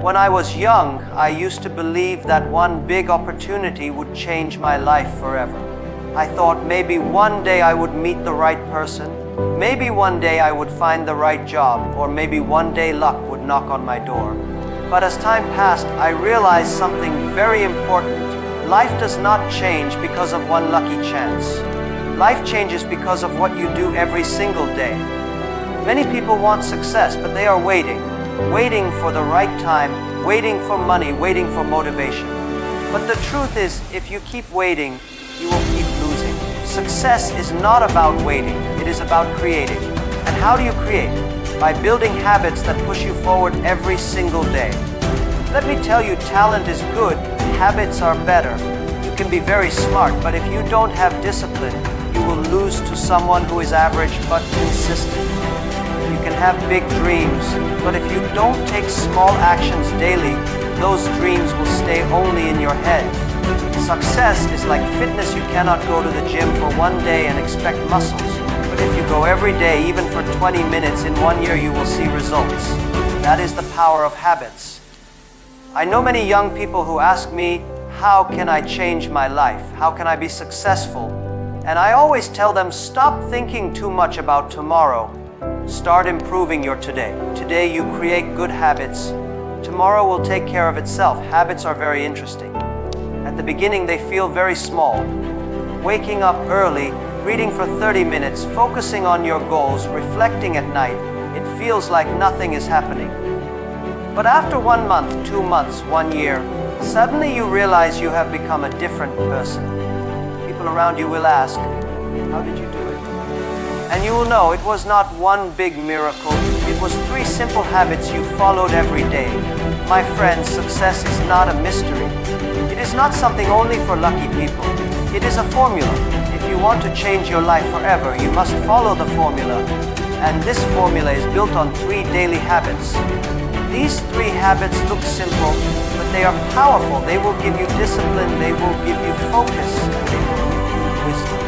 When I was young, I used to believe that one big opportunity would change my life forever. I thought maybe one day I would meet the right person, maybe one day I would find the right job, or maybe one day luck would knock on my door. But as time passed, I realized something very important. Life does not change because of one lucky chance. Life changes because of what you do every single day. Many people want success, but they are waiting for the right time, waiting for money, waiting for motivation. But the truth is, if you keep waiting, you will keep losing. Success is not about waiting, it is about creating. And how do you create? By building habits that push you forward every single day. Let me tell you, talent is good, habits are better. You can be very smart, but if you don't have discipline, you will lose to someone who is average but consistent. You can have big dreams, but if you don't take small actions daily, those dreams will stay only in your head. Success is like fitness. You cannot go to the gym for one day and expect muscles. But if you go every day, even for 20 minutes, in 1 year you will see results. That is the power of habits. I know many young people who ask me, how can I change my life? How can I be successful? And I always tell them, stop thinking too much about tomorrow. Start improving your today. Today you create good habits. Tomorrow will take care of itself. Habits are very interesting. At the beginning they feel very small. Waking up early, reading for 30 minutes, focusing on your goals, reflecting at night, it feels like nothing is happening. But after 1 month, 2 months, 1 year, suddenly you realize you have become a different person. People around you will ask, how did you do it? And you will know it was not one big miracle, it was 3 simple habits you followed every day. My friends, success is not a mystery. It is not something only for lucky people. It is a formula. If you want to change your life forever, you must follow the formula. And this formula is built on 3 daily habits. These 3 habits look simple, but they are powerful. They will give you discipline, they will give you focus, and they will give you wisdom.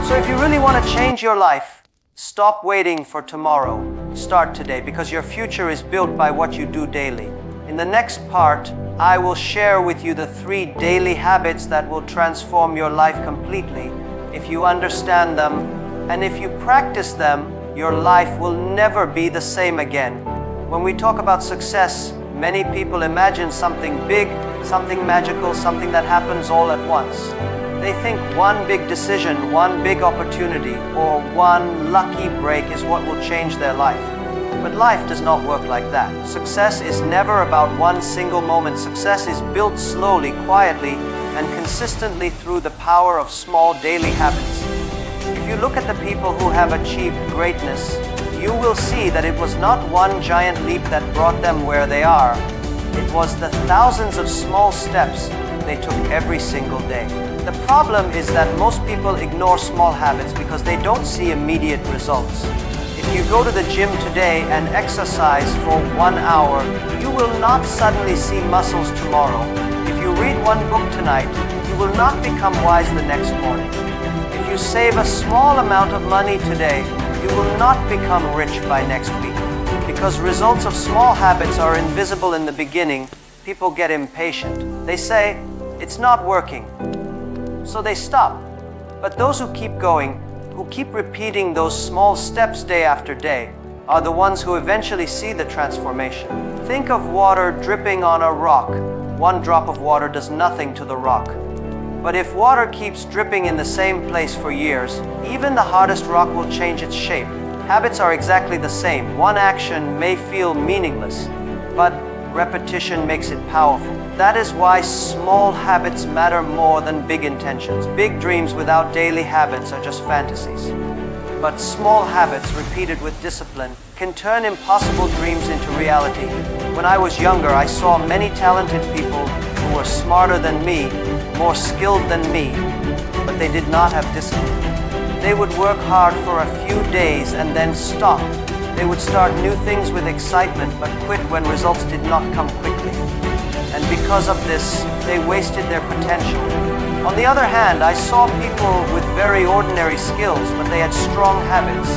So if you really want to change your life, stop waiting for tomorrow. Start today, because your future is built by what you do daily. In the next part, I will share with you the 3 daily habits that will transform your life completely if you understand them, and if you practice them, your life will never be the same again. When we talk about success, many people imagine something big, something magical, something that happens all at once. They think one big decision, one big opportunity, or one lucky break is what will change their life. But life does not work like that. Success is never about one single moment. Success is built slowly, quietly, and consistently through the power of small daily habits. If you look at the people who have achieved greatness, you will see that it was not one giant leap that brought them where they are. It was the thousands of small steps they took every single day. The problem is that most people ignore small habits because they don't see immediate results. If you go to the gym today and exercise for 1 hour, you will not suddenly see muscles tomorrow. If you read one book tonight, you will not become wise the next morning. If you save a small amount of money today, you will not become rich by next week. Because results of small habits are invisible in the beginning, people get impatient. They say, it's not working. So they stop. But those who keep going, who keep repeating those small steps day after day, are the ones who eventually see the transformation. Think of water dripping on a rock. One drop of water does nothing to the rock. But if water keeps dripping in the same place for years, even the hardest rock will change its shape. Habits are exactly the same. One action may feel meaningless, but repetition makes it powerful. That is why small habits matter more than big intentions. Big dreams without daily habits are just fantasies. But small habits repeated with discipline can turn impossible dreams into reality. When I was younger, I saw many talented people who were smarter than me, more skilled than me, but they did not have discipline. They would work hard for a few days and then stop. They would start new things with excitement, but quit when results did not come quickly. And because of this, they wasted their potential. On the other hand, I saw people with very ordinary skills, but they had strong habits.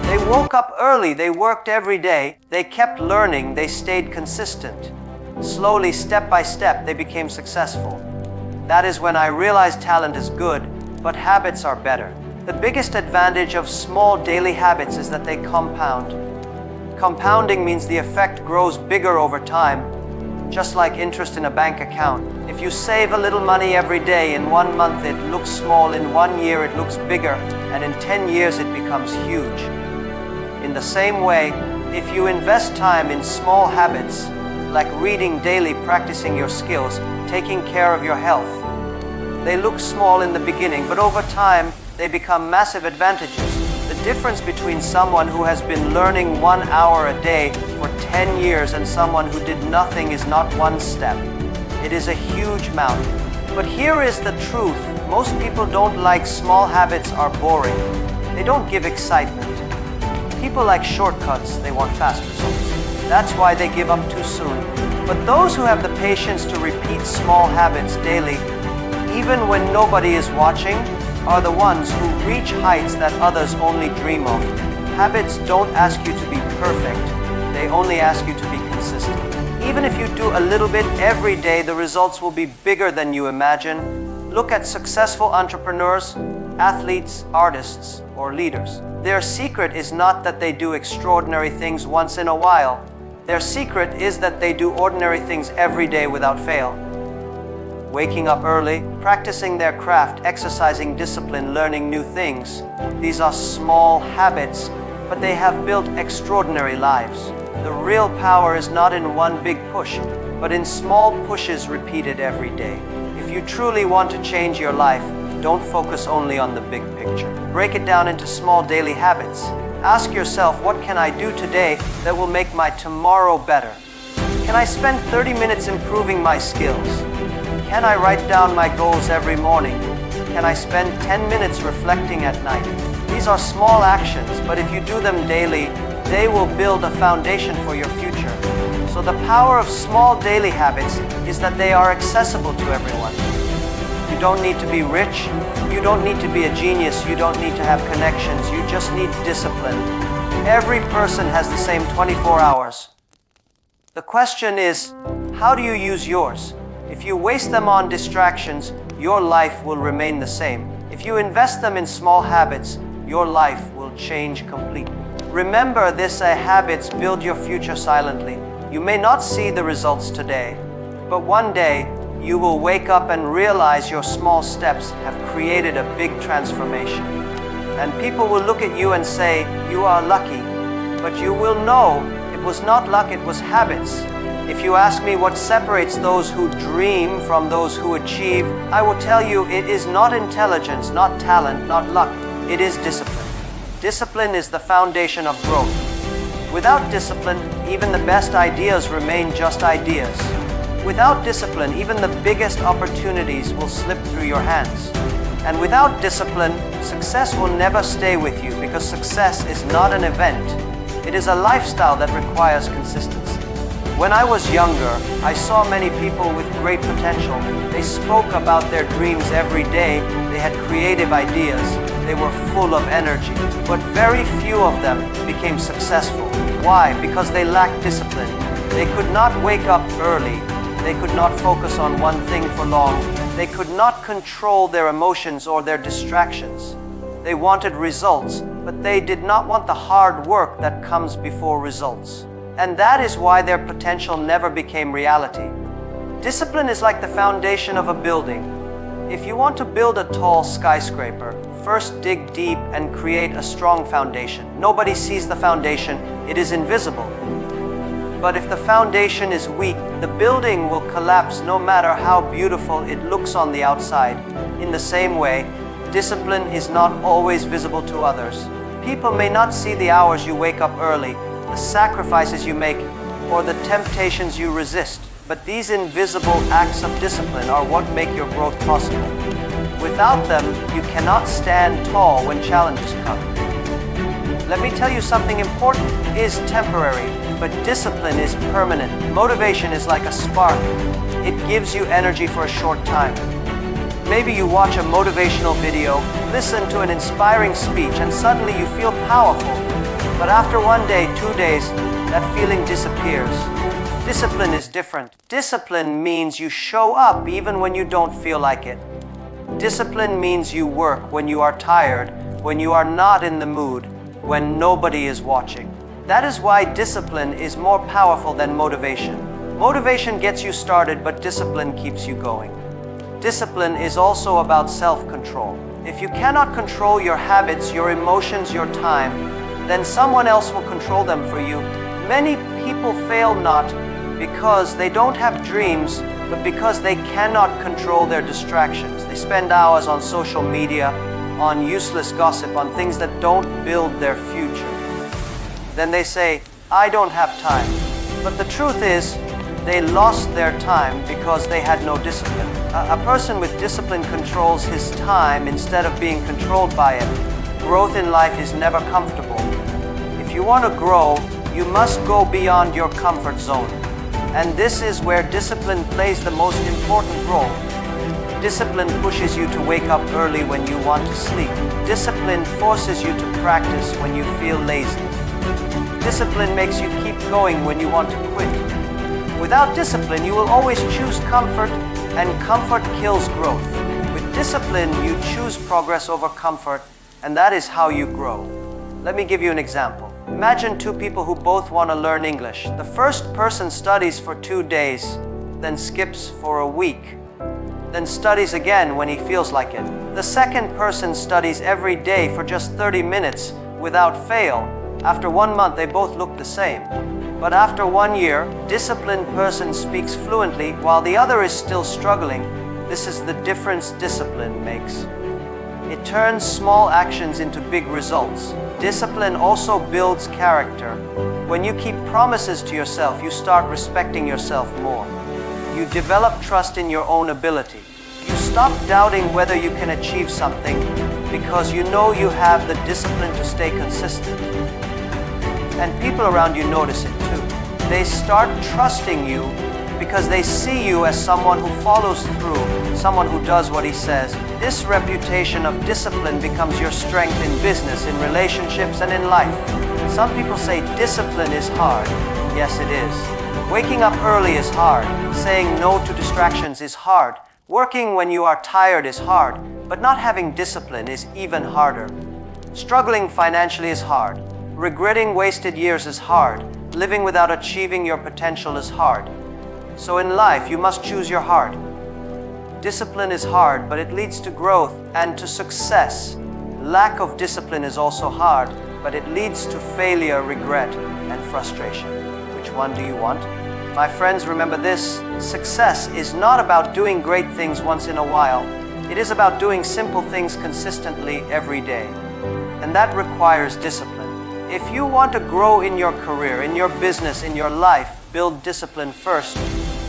They woke up early, they worked every day, they kept learning, they stayed consistent. Slowly, step by step, they became successful. That is when I realized talent is good, but habits are better. The biggest advantage of small daily habits is that they compound. Compounding means the effect grows bigger over time, just like interest in a bank account. If you save a little money every day, in 1 month it looks small, in 1 year it looks bigger, and in 10 years it becomes huge. In the same way, if you invest time in small habits, like reading daily, practicing your skills, taking care of your health, they look small in the beginning, but over time, they become massive advantages. The difference between someone who has been learning 1 hour a day for 10 years and someone who did nothing is not one step. It is a huge mountain. But here is the truth. Most people don't like small habits are boring. They don't give excitement. People like shortcuts, they want fast results. That's why they give up too soon. But those who have the patience to repeat small habits daily, even when nobody is watching, are the ones who reach heights that others only dream of. Habits don't ask you to be perfect, they only ask you to be consistent. Even if you do a little bit every day, the results will be bigger than you imagine. Look at successful entrepreneurs, athletes, artists, or leaders. Their secret is not that they do extraordinary things once in a while. Their secret is that they do ordinary things every day without fail. Waking up early, practicing their craft, exercising discipline, learning new things. These are small habits, but they have built extraordinary lives. The real power is not in one big push, but in small pushes repeated every day. If you truly want to change your life, don't focus only on the big picture. Break it down into small daily habits. Ask yourself, what can I do today that will make my tomorrow better? Can I spend 30 minutes improving my skills? Can I write down my goals every morning? Can I spend 10 minutes reflecting at night? These are small actions, but if you do them daily, they will build a foundation for your future. So the power of small daily habits is that they are accessible to everyone. You don't need to be rich, you don't need to be a genius, you don't need to have connections, you just need discipline. Every person has the same 24 hours. The question is, how do you use yours? If you waste them on distractions, your life will remain the same. If you invest them in small habits, your life will change completely. Remember this, habits build your future silently. You may not see the results today, but one day you will wake up and realize your small steps have created a big transformation. And people will look at you and say, you are lucky, but you will know it was not luck, it was habits. If you ask me what separates those who dream from those who achieve, I will tell you it is not intelligence, not talent, not luck. It is discipline. Discipline is the foundation of growth. Without discipline, even the best ideas remain just ideas. Without discipline, even the biggest opportunities will slip through your hands. And without discipline, success will never stay with you, because success is not an event. It is a lifestyle that requires consistency. When I was younger, I saw many people with great potential. They spoke about their dreams every day. They had creative ideas. They were full of energy. But very few of them became successful. Why? Because they lacked discipline. They could not wake up early. They could not focus on one thing for long. They could not control their emotions or their distractions. They wanted results, but they did not want the hard work that comes before results. And that is why their potential never became reality. Discipline is like the foundation of a building. If you want to build a tall skyscraper, first dig deep and create a strong foundation. Nobody sees the foundation, it is invisible. But if the foundation is weak, the building will collapse no matter how beautiful it looks on the outside. In the same way, discipline is not always visible to others. People may not see the hours you wake up early, the sacrifices you make, or the temptations you resist. But these invisible acts of discipline are what make your growth possible. Without them, you cannot stand tall when challenges come. Let me tell you something important. It is temporary, but discipline is permanent. Motivation is like a spark. It gives you energy for a short time. Maybe you watch a motivational video, listen to an inspiring speech, and suddenly you feel powerful. But after 1 day, 2 days, that feeling disappears. Discipline is different. Discipline means you show up even when you don't feel like it. Discipline means you work when you are tired, when you are not in the mood, when nobody is watching. That is why discipline is more powerful than motivation. Motivation gets you started, but discipline keeps you going. Discipline is also about self-control. If you cannot control your habits, your emotions, your time, then someone else will control them for you. Many people fail not because they don't have dreams, but because they cannot control their distractions. They spend hours on social media, on useless gossip, on things that don't build their future. Then they say, I don't have time. But the truth is, they lost their time because they had no discipline. A person with discipline controls his time instead of being controlled by it. Growth in life is never comfortable. If you want to grow, you must go beyond your comfort zone. And this is where discipline plays the most important role. Discipline pushes you to wake up early when you want to sleep. Discipline forces you to practice when you feel lazy. Discipline makes you keep going when you want to quit. Without discipline, you will always choose comfort, and comfort kills growth. With discipline, you choose progress over comfort, and that is how you grow. Let me give you an example. Imagine two people who both want to learn English. The first person studies for 2 days, then skips for a week, then studies again when he feels like it. The second person studies every day for just 30 minutes without fail. After 1 month, they both look the same. But after 1 year, disciplined person speaks fluently while the other is still struggling. This is the difference discipline makes. It turns small actions into big results. Discipline also builds character. When you keep promises to yourself, you start respecting yourself more. You develop trust in your own ability. You stop doubting whether you can achieve something because you know you have the discipline to stay consistent. And people around you notice it too. They start trusting you because they see you as someone who follows through, someone who does what he says. This reputation of discipline becomes your strength in business, in relationships, and in life. Some people say discipline is hard. Yes, it is. Waking up early is hard. Saying no to distractions is hard. Working when you are tired is hard. But not having discipline is even harder. Struggling financially is hard. Regretting wasted years is hard. Living without achieving your potential is hard. So in life, you must choose your heart. Discipline is hard, but it leads to growth and to success. Lack of discipline is also hard, but it leads to failure, regret, and frustration. Which one do you want? My friends, remember this: success is not about doing great things once in a while. It is about doing simple things consistently every day. And that requires discipline. If you want to grow in your career, in your business, in your life, build discipline first.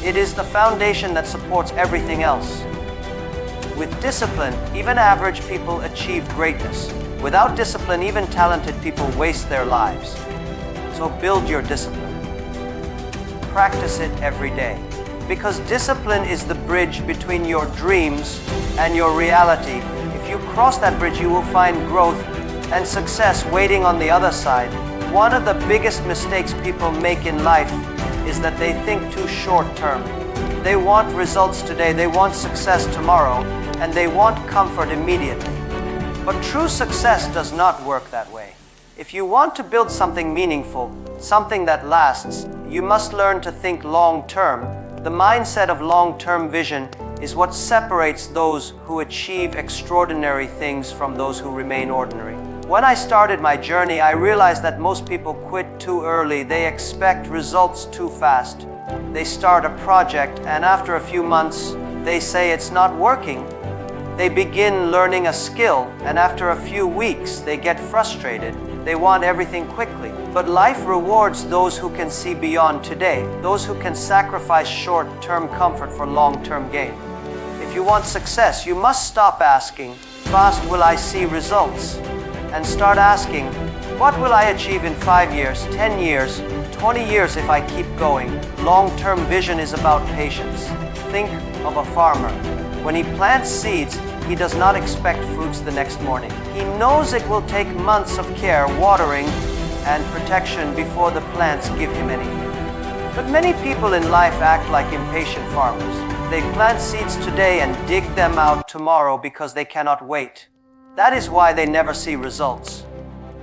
It is the foundation that supports everything else. With discipline, even average people achieve greatness. Without discipline, even talented people waste their lives. So build your discipline. Practice it every day. Because discipline is the bridge between your dreams and your reality. If you cross that bridge, you will find growth and success waiting on the other side. One of the biggest mistakes people make in life is that they think too short term. They want results today, they want success tomorrow, and they want comfort immediately. But true success does not work that way. If you want to build something meaningful, something that lasts, you must learn to think long term. The mindset of long-term vision is what separates those who achieve extraordinary things from those who remain ordinary. When I started my journey, I realized that most people quit too early. They expect results too fast. They start a project, and after a few months, they say it's not working. They begin learning a skill, and after a few weeks, they get frustrated. They want everything quickly. But life rewards those who can see beyond today, those who can sacrifice short-term comfort for long-term gain. If you want success, you must stop asking, "Fast will I see results?" and start asking, "What will I achieve in 5 years, 10 years, 20 years if I keep going?" Long-term vision is about patience. Think of a farmer. When he plants seeds, he does not expect fruits the next morning. He knows it will take months of care, watering, and protection before the plants give him anything. But many people in life act like impatient farmers. They plant seeds today and dig them out tomorrow because they cannot wait. That is why they never see results.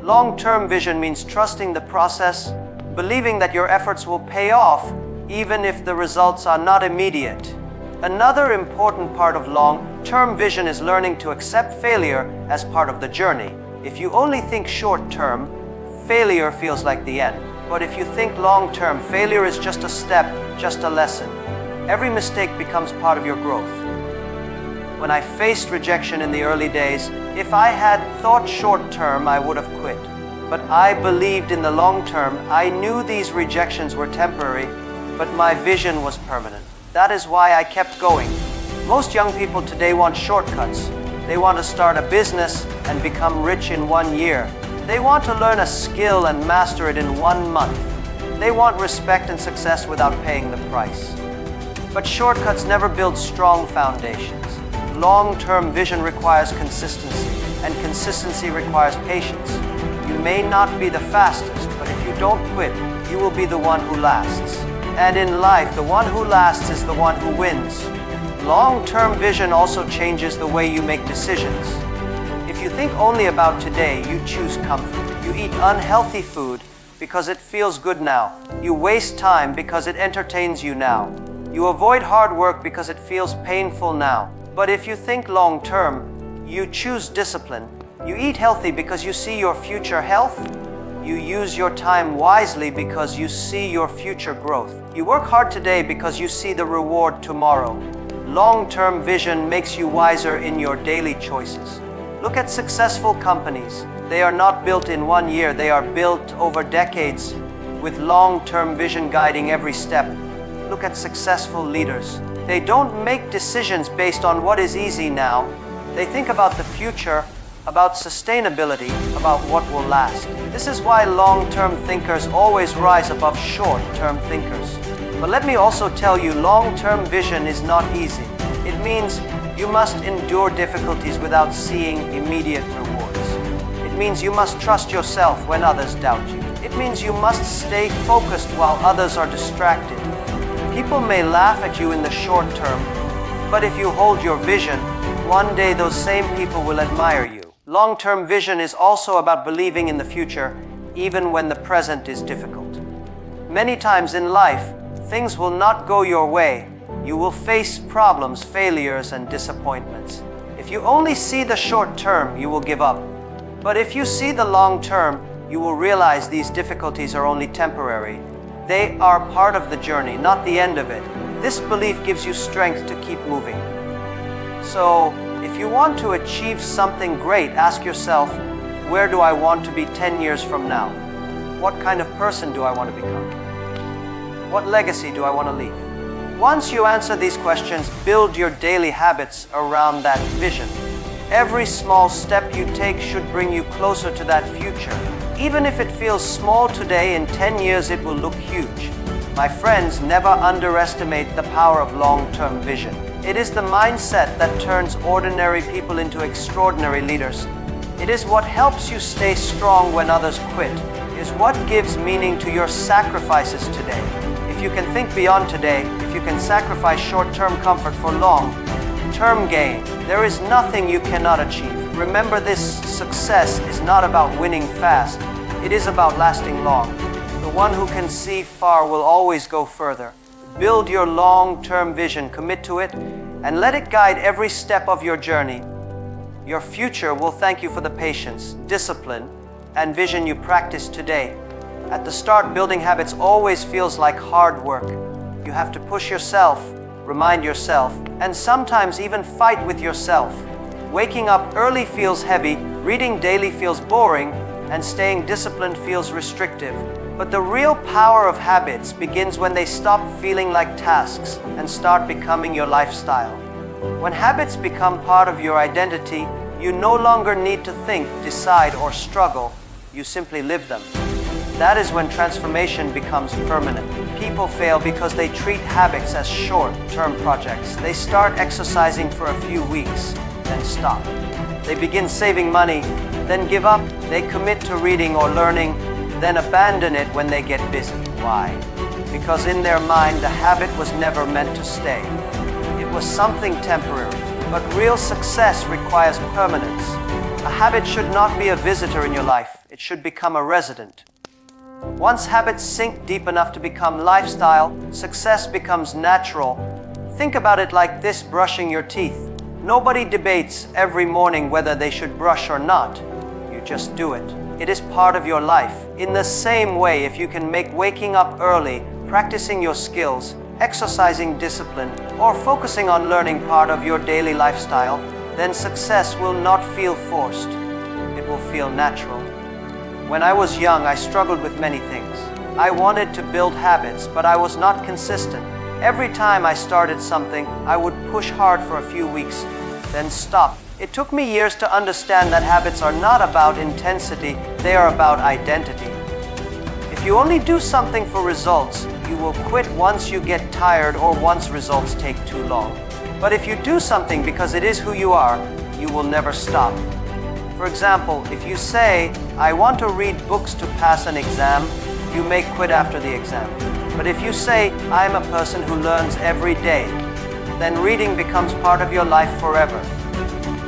Long-term vision means trusting the process, believing that your efforts will pay off, even if the results are not immediate. Another important part of long-term vision is learning to accept failure as part of the journey. If you only think short-term, failure feels like the end. But if you think long-term, failure is just a step, just a lesson. Every mistake becomes part of your growth. When I faced rejection in the early days, if I had thought short-term, I would have quit. But I believed in the long term. I knew these rejections were temporary, but my vision was permanent. That is why I kept going. Most young people today want shortcuts. They want to start a business and become rich in 1 year. They want to learn a skill and master it in 1 month. They want respect and success without paying the price. But shortcuts never build strong foundations. Long-term vision requires consistency, and consistency requires patience. You may not be the fastest, but if you don't quit, you will be the one who lasts. And in life, the one who lasts is the one who wins. Long-term vision also changes the way you make decisions. If you think only about today, you choose comfort. You eat unhealthy food because it feels good now. You waste time because it entertains you now. You avoid hard work because it feels painful now. But if you think long-term, you choose discipline. You eat healthy because you see your future health. You use your time wisely because you see your future growth. You work hard today because you see the reward tomorrow. Long-term vision makes you wiser in your daily choices. Look at successful companies. They are not built in 1 year. They are built over decades with long-term vision guiding every step. Look at successful leaders. They don't make decisions based on what is easy now. They think about the future, about sustainability, about what will last. This is why long-term thinkers always rise above short-term thinkers. But let me also tell you, long-term vision is not easy. It means you must endure difficulties without seeing immediate rewards. It means you must trust yourself when others doubt you. It means you must stay focused while others are distracted. People may laugh at you in the short term, but if you hold your vision, one day those same people will admire you. Long-term vision is also about believing in the future, even when the present is difficult. Many times in life, things will not go your way. You will face problems, failures, and disappointments. If you only see the short term, you will give up. But if you see the long term, you will realize these difficulties are only temporary. They are part of the journey, not the end of it. This belief gives you strength to keep moving. So, if you want to achieve something great, ask yourself, where do I want to be 10 years from now? What kind of person do I want to become? What legacy do I want to leave? Once you answer these questions, build your daily habits around that vision. Every small step you take should bring you closer to that future. Even if it feels small today, in 10 years it will look huge. My friends, never underestimate the power of long-term vision. It is the mindset that turns ordinary people into extraordinary leaders. It is what helps you stay strong when others quit. It is what gives meaning to your sacrifices today. If you can think beyond today, if you can sacrifice short-term comfort for long-term gain, there is nothing you cannot achieve. Remember, this success is not about winning fast. It is about lasting long. The one who can see far will always go further. Build your long-term vision, commit to it, and let it guide every step of your journey. Your future will thank you for the patience, discipline, and vision you practice today. At the start, building habits always feels like hard work. You have to push yourself, remind yourself, and sometimes even fight with yourself. Waking up early feels heavy, reading daily feels boring, and staying disciplined feels restrictive. But the real power of habits begins when they stop feeling like tasks and start becoming your lifestyle. When habits become part of your identity, you no longer need to think, decide, or struggle. You simply live them. That is when transformation becomes permanent. People fail because they treat habits as short-term projects. They start exercising for a few weeks, then stop. They begin saving money, then give up. They commit to reading or learning, then abandon it when they get busy. Why? Because in their mind, the habit was never meant to stay. It was something temporary. But real success requires permanence. A habit should not be a visitor in your life. It should become a resident. Once habits sink deep enough to become lifestyle, success becomes natural. Think about it like this: brushing your teeth. Nobody debates every morning whether they should brush or not. You just do it. It is part of your life. In the same way, if you can make waking up early, practicing your skills, exercising discipline, or focusing on learning part of your daily lifestyle, then success will not feel forced. It will feel natural. When I was young, I struggled with many things. I wanted to build habits, but I was not consistent. Every time I started something, I would push hard for a few weeks, then stop. It took me years to understand that habits are not about intensity, they are about identity. If you only do something for results, you will quit once you get tired or once results take too long. But if you do something because it is who you are, you will never stop. For example, if you say, "I want to read books to pass an exam," you may quit after the exam. But if you say, "I am a person who learns every day," then reading becomes part of your life forever.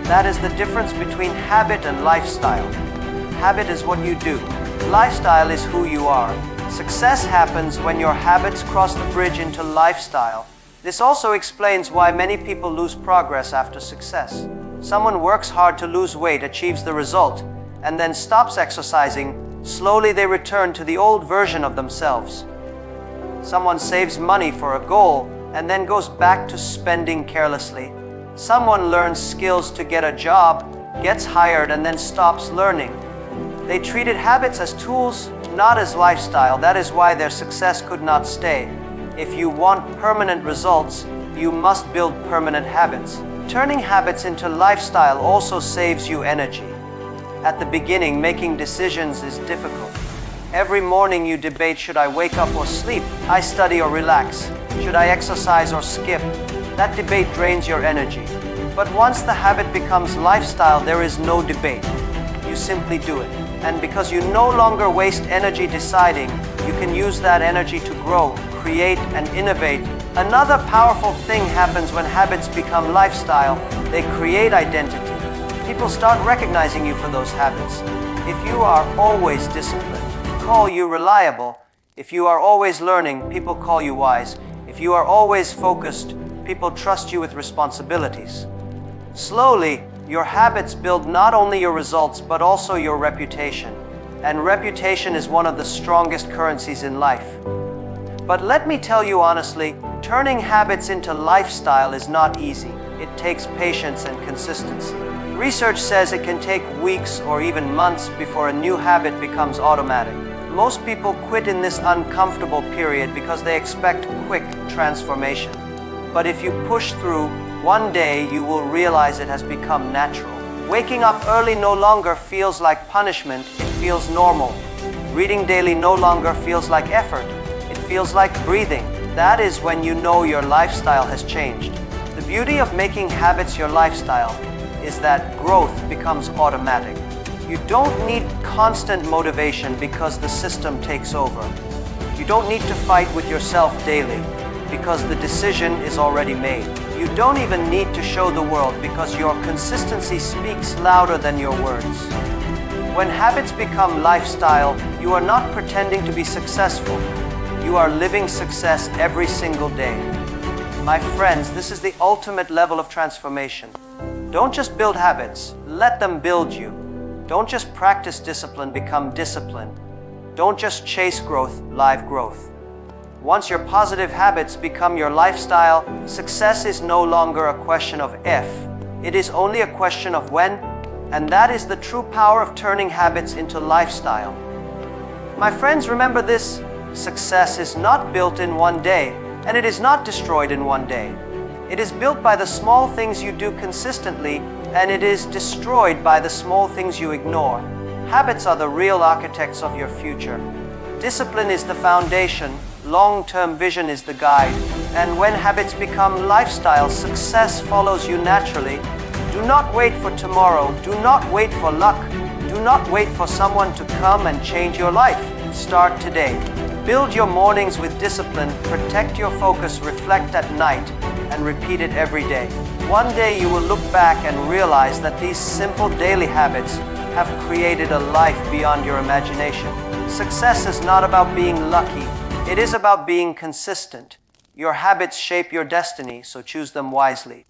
That is the difference between habit and lifestyle. Habit is what you do. Lifestyle is who you are. Success happens when your habits cross the bridge into lifestyle. This also explains why many people lose progress after success. Someone works hard to lose weight, achieves the result, and then stops exercising. Slowly they return to the old version of themselves. Someone saves money for a goal and then goes back to spending carelessly. Someone learns skills to get a job, gets hired, and then stops learning. They treated habits as tools, not as lifestyle. That is why their success could not stay. If you want permanent results, you must build permanent habits. Turning habits into lifestyle also saves you energy. At the beginning, making decisions is difficult. Every morning you debate, should I wake up or sleep? I study or relax? Should I exercise or skip? That debate drains your energy. But once the habit becomes lifestyle, there is no debate. You simply do it. And because you no longer waste energy deciding, you can use that energy to grow, create, and innovate. Another powerful thing happens when habits become lifestyle. They create identity. People start recognizing you for those habits. If you are always disciplined, call you reliable. If you are always learning, people call you wise. If you are always focused, people trust you with responsibilities. Slowly, your habits build not only your results, but also your reputation. And reputation is one of the strongest currencies in life. But let me tell you honestly, turning habits into lifestyle is not easy. It takes patience and consistency. Research says it can take weeks or even months before a new habit becomes automatic. Most people quit in this uncomfortable period because they expect quick transformation. But if you push through, one day you will realize it has become natural. Waking up early no longer feels like punishment, it feels normal. Reading daily no longer feels like effort, it feels like breathing. That is when you know your lifestyle has changed. The beauty of making habits your lifestyle is that growth becomes automatic. You don't need constant motivation because the system takes over. You don't need to fight with yourself daily because the decision is already made. You don't even need to show the world because your consistency speaks louder than your words. When habits become lifestyle, you are not pretending to be successful. You are living success every single day. My friends, this is the ultimate level of transformation. Don't just build habits, let them build you. Don't just practice discipline, become disciplined. Don't just chase growth, live growth. Once your positive habits become your lifestyle, success is no longer a question of if. It is only a question of when, and that is the true power of turning habits into lifestyle. My friends, remember this: success is not built in one day, and it is not destroyed in one day. It is built by the small things you do consistently, and it is destroyed by the small things you ignore. Habits are the real architects of your future. Discipline is the foundation, long-term vision is the guide, and when habits become lifestyle, success follows you naturally. Do not wait for tomorrow, do not wait for luck, do not wait for someone to come and change your life. Start today. Build your mornings with discipline, protect your focus, reflect at night, and repeat it every day. One day you will look back and realize that these simple daily habits have created a life beyond your imagination. Success is not about being lucky, it is about being consistent. Your habits shape your destiny, so choose them wisely.